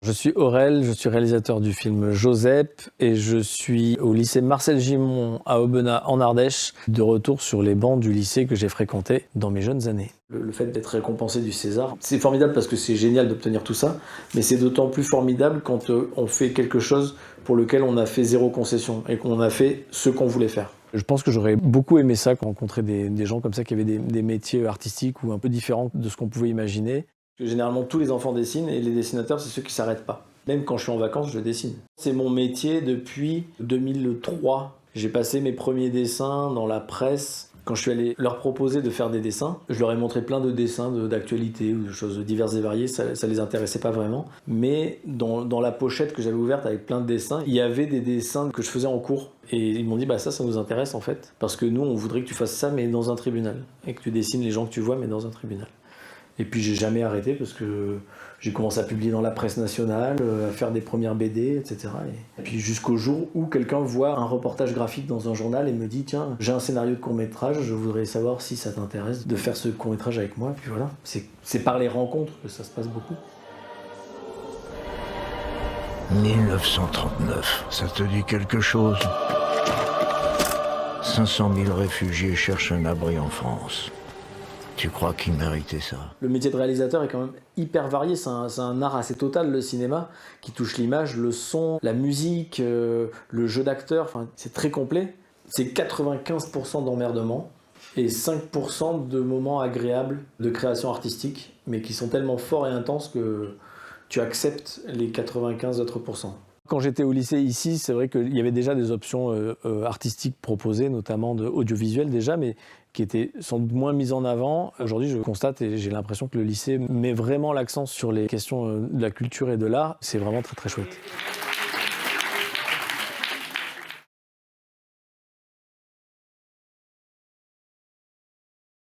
Je suis Aurel, je suis réalisateur du film Josep et je suis au lycée Marcel Gimond à Aubenas en Ardèche, de retour sur les bancs du lycée que j'ai fréquenté dans mes jeunes années. Le fait d'être récompensé du César, c'est formidable parce que c'est génial d'obtenir tout ça, mais c'est d'autant plus formidable quand on fait quelque chose pour lequel on a fait zéro concession et qu'on a fait ce qu'on voulait faire. Je pense que j'aurais beaucoup aimé ça, rencontrer des gens comme ça qui avaient des métiers artistiques ou un peu différents de ce qu'on pouvait imaginer. Généralement, tous les enfants dessinent et les dessinateurs, c'est ceux qui ne s'arrêtent pas. Même quand je suis en vacances, je dessine. C'est mon métier depuis 2003. J'ai passé mes premiers dessins dans la presse. Quand je suis allé leur proposer de faire des dessins, je leur ai montré plein de dessins d'actualité ou de choses diverses et variées, ça les intéressait pas vraiment. Mais dans la pochette que j'avais ouverte avec plein de dessins, il y avait des dessins que je faisais en cours. Et ils m'ont dit, bah ça nous intéresse en fait. Parce que nous, on voudrait que tu fasses ça, mais dans un tribunal. Et que tu dessines les gens que tu vois, mais dans un tribunal. Et puis j'ai jamais arrêté parce que j'ai commencé à publier dans la presse nationale, à faire des premières BD, etc. Et puis jusqu'au jour où quelqu'un voit un reportage graphique dans un journal et me dit, tiens, j'ai un scénario de court-métrage, je voudrais savoir si ça t'intéresse de faire ce court-métrage avec moi. Et puis voilà, c'est par les rencontres que ça se passe beaucoup. 1939, ça te dit quelque chose? 500 000 réfugiés cherchent un abri en France. Tu crois qu'ils méritaient ça? Le métier de réalisateur est quand même hyper varié, c'est un art assez total, le cinéma, qui touche l'image, le son, la musique, le jeu d'acteur, enfin, c'est très complet. C'est 95% d'emmerdement et 5% de moments agréables de création artistique, mais qui sont tellement forts et intenses que tu acceptes les 95 autres pourcents. Quand j'étais au lycée ici, c'est vrai qu'il y avait déjà des options artistiques proposées, notamment de audiovisuel déjà, mais qui étaient sans doute moins mises en avant. Aujourd'hui, je constate et j'ai l'impression que le lycée met vraiment l'accent sur les questions de la culture et de l'art. C'est vraiment très très chouette.